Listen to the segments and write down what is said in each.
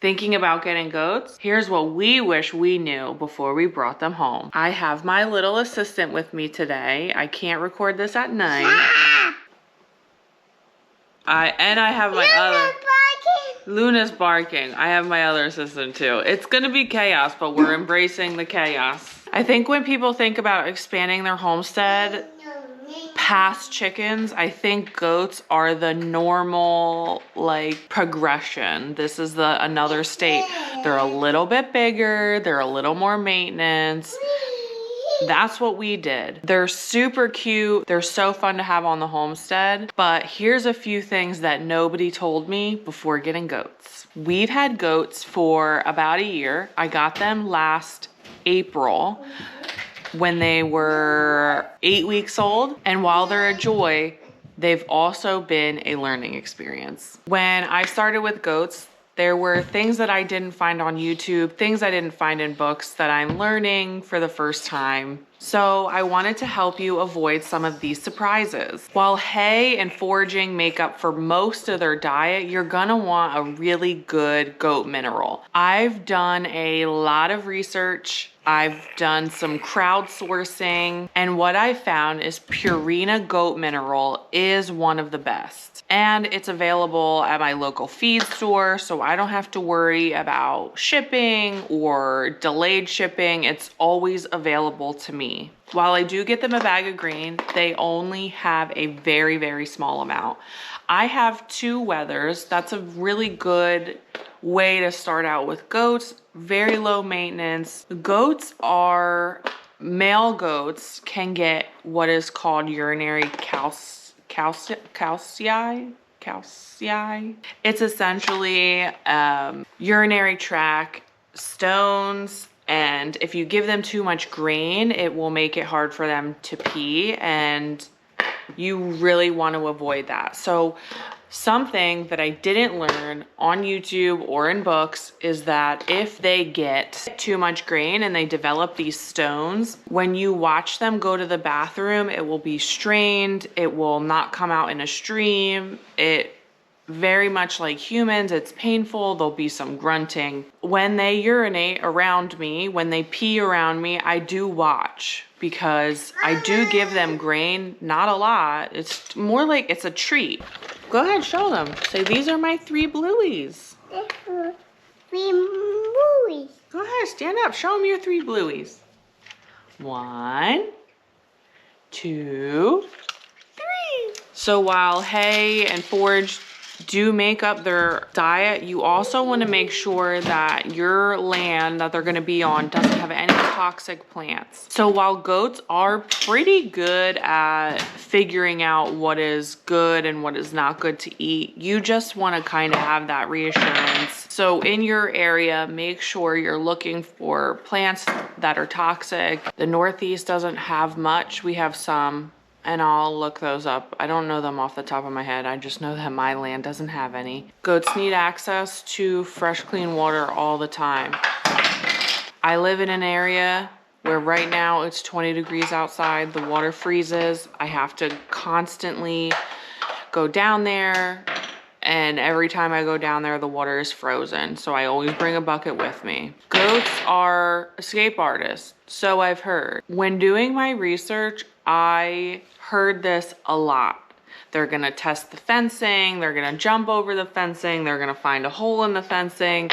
Thinking about getting goats? Here's what we wish we knew before we brought them home. I have my little assistant with me today. I can't record this at night. I have my other... Luna's barking. I have my other assistant too. It's gonna be chaos, but we're embracing the chaos. I think when people think about expanding their homestead past chickens, I think goats are the normal like progression. This is another state. They're a little bit bigger, they're a little more maintenance. That's what we did. They're super cute. They're so fun to have on the homestead. But here's a few things that nobody told me before getting goats. We've had goats for about a year. I got them last April when they were 8 weeks old. And while they're a joy, they've also been a learning experience. When I started with goats, there were things that I didn't find on YouTube, things I didn't find in books that I'm learning for the first time. So I wanted to help you avoid some of these surprises. While hay and foraging make up for most of their diet, you're gonna want a really good goat mineral. I've done a lot of research. I've done some crowdsourcing, and what I found is Purina Goat Mineral is one of the best. And it's available at my local feed store, so I don't have to worry about shipping or delayed shipping. It's always available to me. While I do get them a bag of grain, they only have a very, very small amount. I have 2 wethers. That's a really good way to start out with goats. Very low maintenance. Goats are, male goats can get what is called urinary calci. It's essentially urinary tract stones, and if you give them too much grain, it will make it hard for them to pee, and you really want to avoid that. So something that I didn't learn on YouTube or in books is that if they get too much grain and they develop these stones, when you watch them go to the bathroom, it will be strained. It will not come out in a stream. It very much like humans, it's painful. There'll be some grunting. When they urinate around me, when they pee around me, I do watch because I do give them grain, not a lot. It's more like it's a treat. Go ahead, show them. Say, these are my 3 blueies. 3 blueies. Go ahead, stand up. Show them your 3 blueies. 1, 2, 3. So while hay and forage do make up their diet, you also want to make sure that your land that they're going to be on doesn't have any toxic plants. So while goats are pretty good at figuring out what is good and what is not good to eat, you just want to kind of have that reassurance. So in your area, make sure you're looking for plants that are toxic. The Northeast doesn't have much. We have some, and I'll look those up. I don't know them off the top of my head. I just know that my land doesn't have any. Goats need access to fresh, clean water all the time. I live in an area where right now it's 20 degrees outside. The water freezes. I have to constantly go down there, and every time I go down there, the water is frozen. So I always bring a bucket with me. Goats are escape artists, so I've heard. When doing my research, I heard this a lot. They're gonna test the fencing, they're gonna jump over the fencing, they're gonna find a hole in the fencing,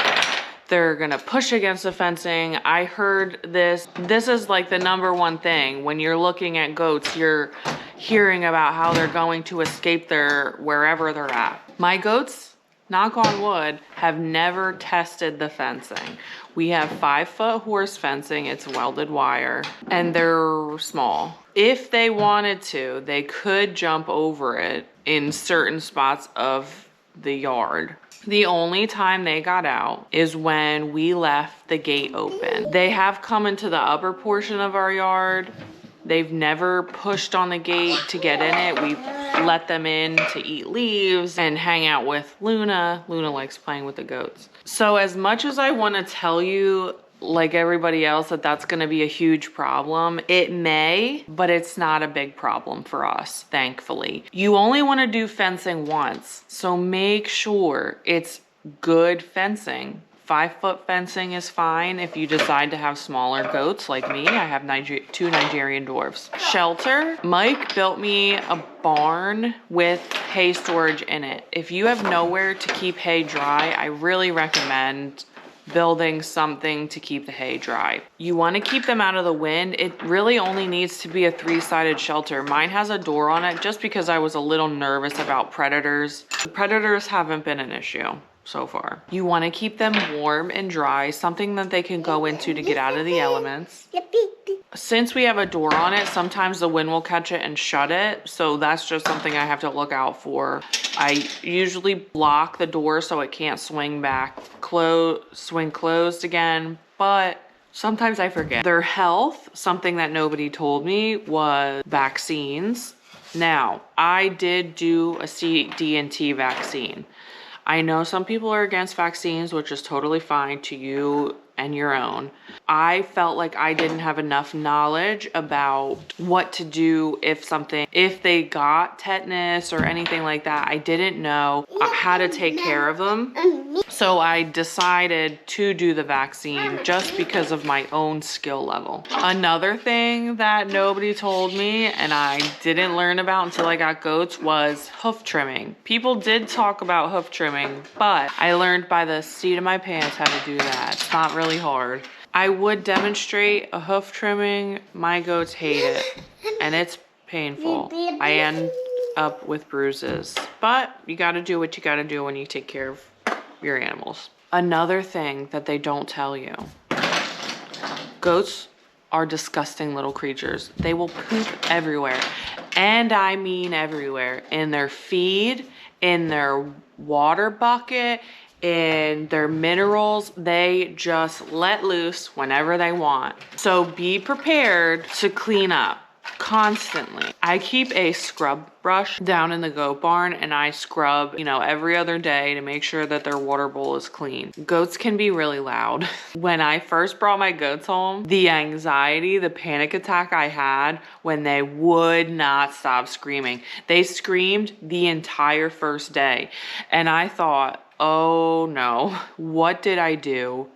they're gonna push against the fencing. I heard this. This is like the #1 thing. When you're looking at goats, you're hearing about how they're going to escape wherever they're at. My goats, knock on wood, have never tested the fencing. We have 5-foot horse fencing. It's welded wire, and they're small. If they wanted to, they could jump over it in certain spots of the yard. The only time they got out is when we left the gate open. They have come into the upper portion of our yard. They've never pushed on the gate to get in it. We let them in to eat leaves and hang out with Luna. Luna likes playing with the goats. So as much as I want to tell you, like everybody else, that that's going to be a huge problem, it may, but it's not a big problem for us, thankfully. You only want to do fencing once, so make sure it's good fencing 5-foot fencing is fine if you decide to have smaller goats like me. I have 2 Nigerian dwarfs. Shelter, Mike built me a barn with hay storage in it. If you have nowhere to keep hay dry, I really recommend building something to keep the hay dry. You want to keep them out of the wind. It really only needs to be a 3-sided shelter. Mine has a door on it just because I was a little nervous about predators. Predators haven't been an issue so far. You want to keep them warm and dry, something that they can go into to get out of the elements. Since we have a door on it, sometimes the wind will catch it and shut it. So that's just something I have to look out for. I usually block the door so it can't swing back, swing closed again, but sometimes I forget. Their health, something that nobody told me, was vaccines. Now, I did do a CD&T vaccine. I know some people are against vaccines, which is totally fine, to you and your own. I felt like I didn't have enough knowledge about what to do if they got tetanus or anything like that. I didn't know how to take care of them. So I decided to do the vaccine just because of my own skill level. Another thing that nobody told me and I didn't learn about until I got goats was hoof trimming. People did talk about hoof trimming, but I learned by the seat of my pants how to do that. It's not really hard. I would demonstrate a hoof trimming. My goats hate it and it's painful. I end up with bruises, but you gotta do what you gotta do when you take care of your animals. Another thing that they don't tell you, goats are disgusting little creatures. They will poop everywhere, and I mean everywhere, in their feed, in their water bucket, in their minerals. They just let loose whenever they want. So be prepared to clean up constantly. I keep a scrub brush down in the goat barn and I scrub, every other day to make sure that their water bowl is clean. Goats can be really loud. When I first brought my goats home, the anxiety, the panic attack I had when they would not stop screaming. They screamed the entire first day. And I thought, oh no, what did I do?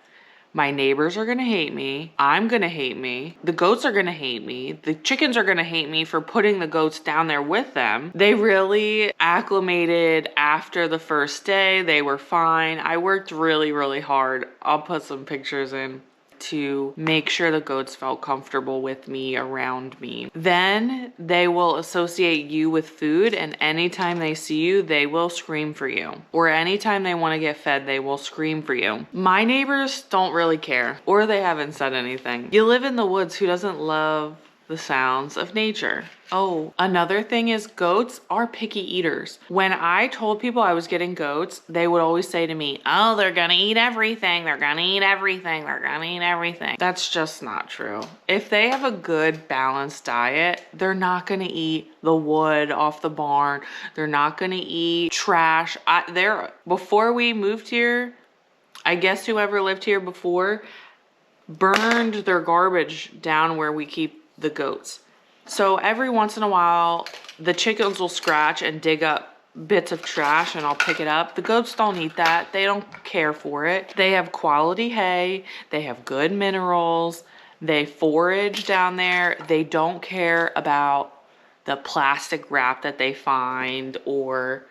My neighbors are gonna hate me. I'm gonna hate me. The goats are gonna hate me. The chickens are gonna hate me for putting the goats down there with them. They really acclimated after the first day. They were fine. I worked really, really hard. I'll put some pictures in to make sure the goats felt comfortable with me, around me. Then they will associate you with food, and anytime they see you, they will scream for you. Or anytime they want to get fed, they will scream for you. My neighbors don't really care, or they haven't said anything. You live in the woods, who doesn't love the sounds of nature? Oh, another thing is goats are picky eaters. When I told people I was getting goats, they would always say to me, oh, they're gonna eat everything. They're gonna eat everything. They're gonna eat everything. That's just not true. If they have a good balanced diet, they're not gonna eat the wood off the barn. They're not gonna eat trash. Before we moved here, I guess whoever lived here before burned their garbage down where we keep the goats. So every once in a while, the chickens will scratch and dig up bits of trash and I'll pick it up. The goats don't eat that. They don't care for it. They have quality hay. They have good minerals. They forage down there. They don't care about the plastic wrap that they find or,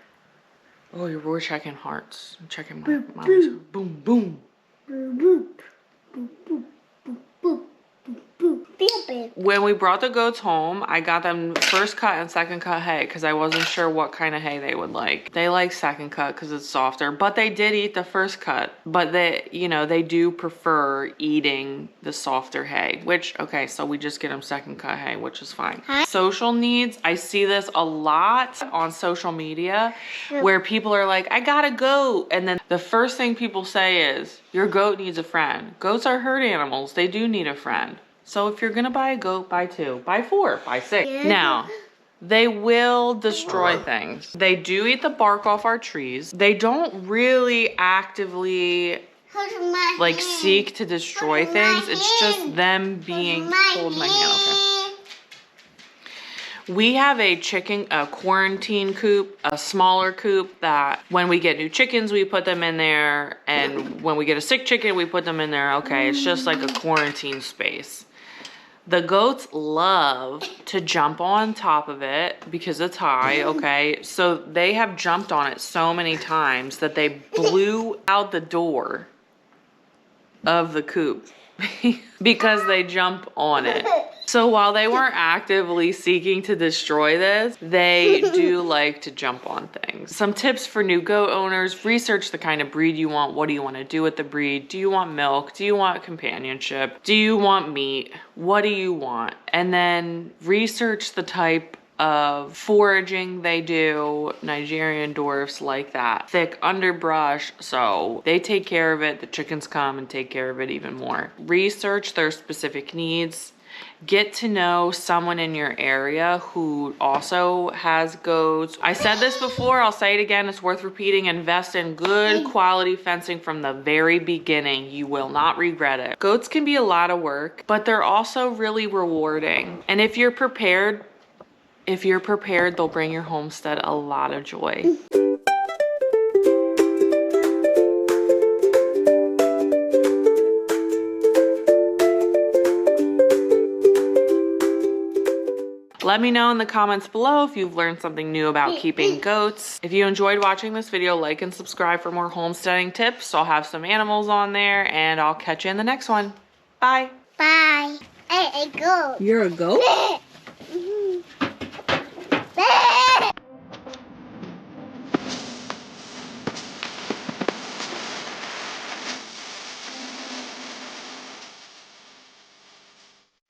oh, we're checking hearts. I'm checking my mommy's. Boom, boom. Boop, boop, boop, boop, boop, boop. When we brought the goats home, I got them first cut and second cut hay because I wasn't sure what kind of hay they would like. They like second cut because it's softer, but they did eat the first cut. But they do prefer eating the softer hay, which, okay, so we just get them second cut hay, which is fine. Social needs, I see this a lot on social media where people are like, I got a goat. And then the first thing people say is, your goat needs a friend. Goats are herd animals. They do need a friend. So if you're gonna buy a goat, buy 2, buy 4, buy 6. Now, they will destroy things. They do eat the bark off our trees. They don't really actively seek to destroy things. It's just them being, hold my hand, okay. We have a quarantine coop, a smaller coop that when we get new chickens, we put them in there. And when we get a sick chicken, we put them in there. Okay, it's just like a quarantine space. The goats love to jump on top of it because it's high, okay? So they have jumped on it so many times that they blew out the door of the coop because they jump on it. So while they weren't actively seeking to destroy this, they do like to jump on things. Some tips for new goat owners: research the kind of breed you want. What do you want to do with the breed? Do you want milk? Do you want companionship? Do you want meat? What do you want? And then research the type of foraging they do. Nigerian dwarfs like that thick underbrush, so they take care of it. The chickens come and take care of it even more. Research their specific needs. Get to know someone in your area who also has goats. I said this before, I'll say it again, it's worth repeating. Invest in good quality fencing from the very beginning. You will not regret it. Goats can be a lot of work, but they're also really rewarding. And if you're prepared, they'll bring your homestead a lot of joy. Let me know in the comments below if you've learned something new about keeping goats. If you enjoyed watching this video, like and subscribe for more homesteading tips. I'll have some animals on there, and I'll catch you in the next one. Bye. Bye. Hey, a goat. You're a goat?